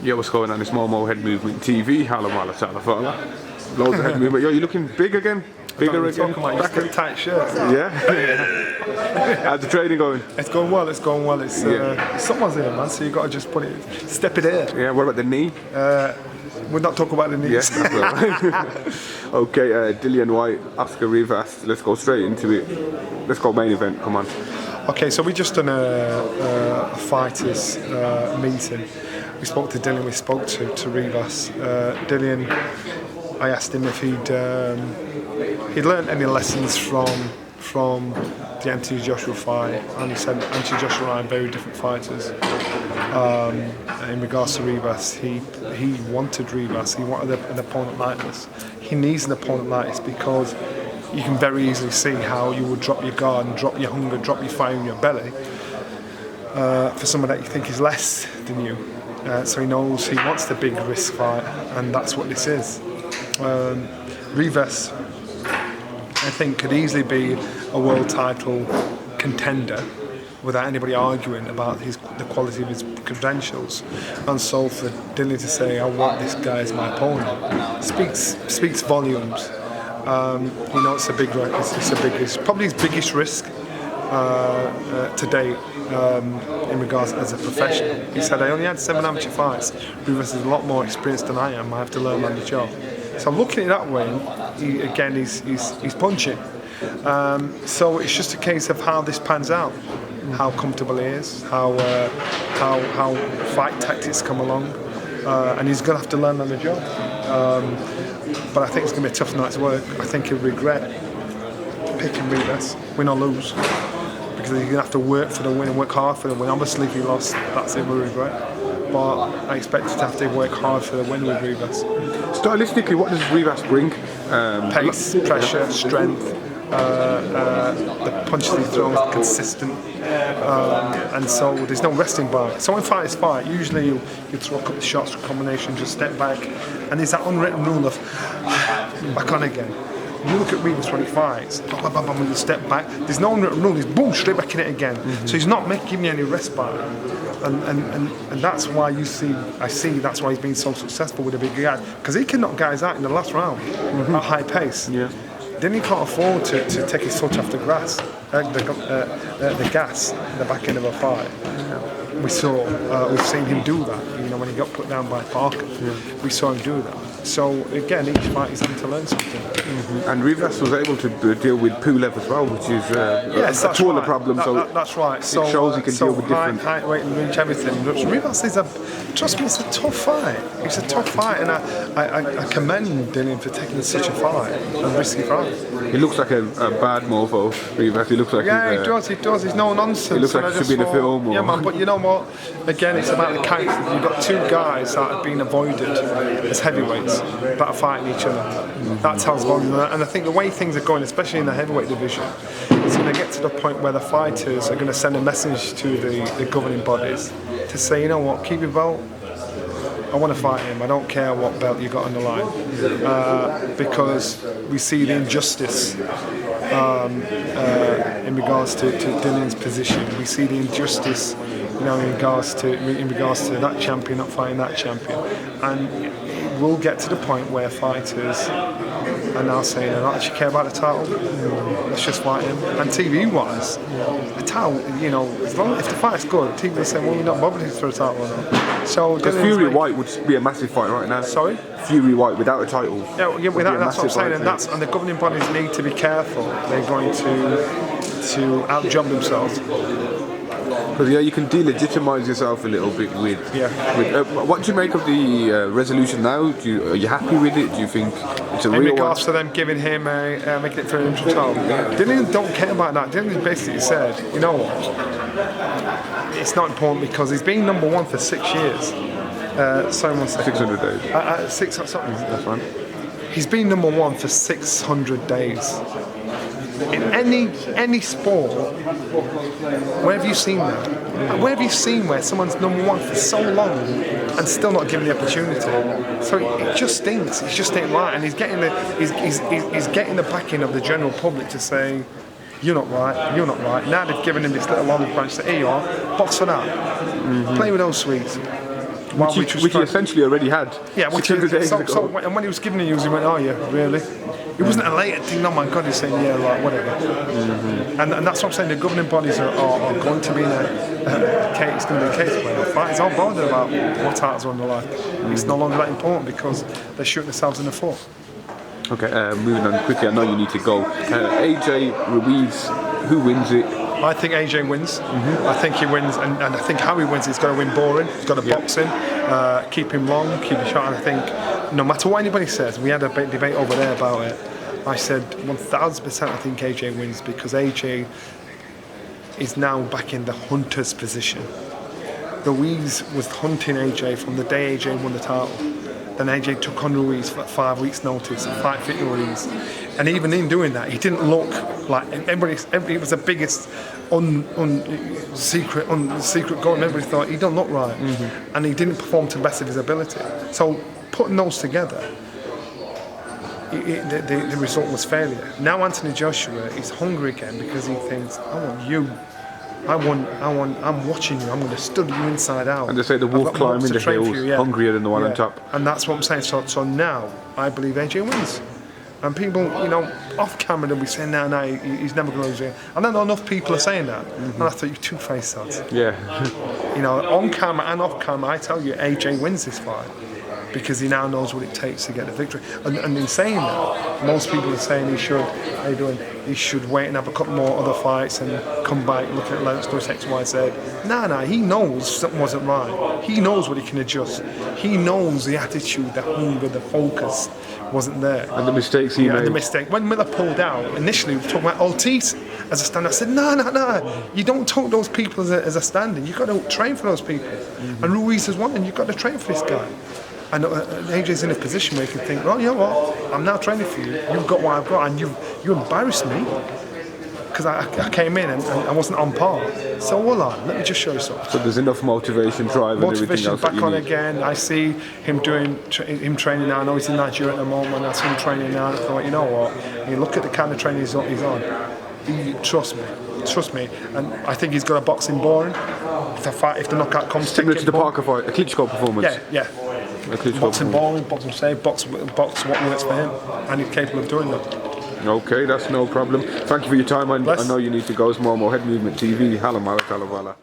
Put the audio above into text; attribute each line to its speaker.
Speaker 1: Yeah, what's going on? It's Momo HeadMovement TV. Hello, Mala, fella. Loads of head movement. Yo, you looking big again? Bigger again?
Speaker 2: Back in tight shirt.
Speaker 1: Yeah. How's the training going?
Speaker 2: It's going well. It's going well. It's someone's in it, man. So you got to just step it in.
Speaker 1: Yeah. What about the knee?
Speaker 2: We're not talking about the knees.
Speaker 1: Yeah, that's all right. Okay, Dillian, Whyte, Oscar, Rivas. Let's go straight into it. Let's go main event. Come on.
Speaker 2: Okay, so we just done a fighters meeting. We spoke to Dillian. We spoke to Rivas. Dillian, I asked him if he'd learned any lessons from the Anthony Joshua fight, and he said Anthony Joshua and I are very different fighters. In regards to Rivas, he wanted Rivas. He wanted an opponent like this. He needs an opponent like this because you can very easily see how you would drop your guard and drop your hunger, drop your fire in your belly for someone that you think is less than you. So he knows he wants the big risk fight, and that's what this is. Rivas, I think, could easily be a world title contender without anybody arguing about the quality of his credentials. And so for Dillian to say, I want this guy as my opponent, speaks volumes. You know, it's probably his biggest risk to date in regards as a professional. He said, I only had 7 amateur fights. Rivas is a lot more experienced than I am. I have to learn on the job. So looking at it that way, he's punching. So it's just a case of how this pans out, how comfortable he is, how fight tactics come along, and he's going to have to learn on the job. But I think it's going to be a tough night's work. I think he'll regret picking Rivas, win or lose, because he's going to have to work for the win and work hard for the win. Obviously, if he lost, that's it, we'll regret. But I expect him to have to work hard for the win with Rivas.
Speaker 1: Stylistically, what does Rivas bring?
Speaker 2: Pace, pressure, strength. The punches he throws are consistent, and so there's no resting bar. So when fighters fight, usually you throw a couple of shots, combination, just step back, and there's that unwritten rule of back on again. You look at Rivas when he fights, when you step back, there's no unwritten rule, he's boom, straight back in it again. So he's not giving you any rest bar. And that's why that's why he's been so successful with the big guy, because he can knock guys out in the last round at high pace. Yeah. Then he can't afford to take his foot off the gas, the back end of a fight. We've seen him do that. You know, when he got put down by Parker, we saw him do that. So again, each fight he's having to learn something.
Speaker 1: And Rivas was able to deal with Pulev as well, which is a taller problem.
Speaker 2: That's right. So,
Speaker 1: it shows he can deal with different
Speaker 2: height, weight, and reach, everything. Rivas is trust me, it's a tough fight. It's a tough fight, and I commend Dillian for taking such a fight, a risky fight.
Speaker 1: He looks like a bad mofo, Rivas. He looks like
Speaker 2: he does. He's no nonsense.
Speaker 1: He looks like he should be in a film.
Speaker 2: Yeah, man. But you know what? Again, it's about the character. You've got 2 guys that have been avoided as heavyweights that are fighting each other. That tells volume. And I think the way things are going, especially in the heavyweight division, it's going to get to the point where the fighters are going to send a message to the governing bodies to say, you know what, keep your belt. I want to fight him. I don't care what belt you got on the line, because we see the injustice in regards to Dillian's position. We see the injustice, you know, in regards to that champion not fighting that champion, and it will get to the point where fighters are now saying, I don't actually care about the title. Let's just fight him. And TV-wise, the title, you know, if the fight's good, TV will say, well, you're not bothered for a title or not. So
Speaker 1: because Fury Whyte would be a massive fight right now.
Speaker 2: Sorry?
Speaker 1: Fury Whyte without a title.
Speaker 2: Yeah, without, that's what I'm saying, and the governing bodies need to be careful. They're going to out-jump themselves.
Speaker 1: Because you can delegitimize yourself a little bit with. What do you make of the resolution now? Are you happy with it? Do you think it's a real one?
Speaker 2: In regards to them giving him making it for an interim title, Dillian don't care about that. Dillian basically said, you know what? It's not important because he's been number 1 for 6 years.
Speaker 1: 600 days.
Speaker 2: 6 or something.
Speaker 1: That's fine.
Speaker 2: He's been number 1 for 600 days. In any sport, where have you seen that? Where have you seen where someone's number 1 for so long and still not given the opportunity? So it just stinks. It just ain't right, and he's getting the backing of the general public to say, you're not right, you're not right. Now they've given him this little olive branch to, here you are, box for that. Play with those sweets.
Speaker 1: which he essentially already had.
Speaker 2: Yeah,
Speaker 1: 600 days ago.
Speaker 2: So when he was giving the news, he went, "Oh yeah, really?" It wasn't elated thing. Oh my God, he's saying, "Yeah, like whatever." And that's what I'm saying. The governing bodies are going to be in a case. It's going to be a case where they'll fight. It's all bothered about what titles are on the line. It's no longer that important because they shoot themselves in the foot.
Speaker 1: Okay, moving on quickly. I know you need to go. AJ Ruiz, who wins it?
Speaker 2: I think AJ wins. I think he wins, and I think how he wins, he's got to win boring. He's got to box him, keep him long, keep him short. And I think no matter what anybody says, we had a big debate over there about it. I said 1000% I think AJ wins because AJ is now back in the hunter's position. Ruiz was hunting AJ from the day AJ won the title. Then AJ took on Ruiz for 5 weeks' notice, fight fit Ruiz. And even in doing that, he didn't look like everybody was the biggest secret goal. Everybody thought he don't look right, and he didn't perform to the best of his ability. So putting those together, the result was failure. Now Anthony Joshua is hungry again because he thinks, I want you. I'm watching you. I'm going to study you inside out.
Speaker 1: And they say the wolf climbing the hills, hungrier than the one on top.
Speaker 2: And that's what I'm saying. So now I believe AJ wins. And people, off camera they'll be saying, no, he's never going to lose. And I know enough people are saying that. And I thought, you two-faced lads.
Speaker 1: Yeah.
Speaker 2: On camera and off camera, I tell you, AJ wins this fight. Because he now knows what it takes to get the victory. And in saying that, most people are saying he should wait and have a couple more other fights and come back, look at Lennox, do X, Y, Z. No, he knows something wasn't right. He knows what he can adjust. He knows the attitude, the hunger, the focus wasn't there.
Speaker 1: And the mistakes he made.
Speaker 2: And the mistake. When Miller pulled out, initially we were talking about Ortiz as a stand. I said, no. You don't talk those people as a stand-in. You've got to train for those people. And Ruiz is one, and you've got to train for this guy. And AJ's in a position where he can think, well, you know what, I'm now training for you, you've got what I've got, and you embarrassed me because I came in and I wasn't on par. So hold on, let me just show you something.
Speaker 1: So there's enough motivation, drive and everything else
Speaker 2: back on again. I see him training now. I know he's in Nigeria at the moment. I see him training now and I thought, you know what, you look at the kind of training he's on. Trust me, and I think he's got a boxing boring. If the knockout comes,
Speaker 1: similar to the Parker fight, a Klitschko performance.
Speaker 2: Yeah. Boxing boring, boxing safe, box what works for him, and he's capable of doing that.
Speaker 1: Okay, that's no problem. Thank you for your time. I know you need to go. It's more HeadMovement TV. Hala Mala Kalavala.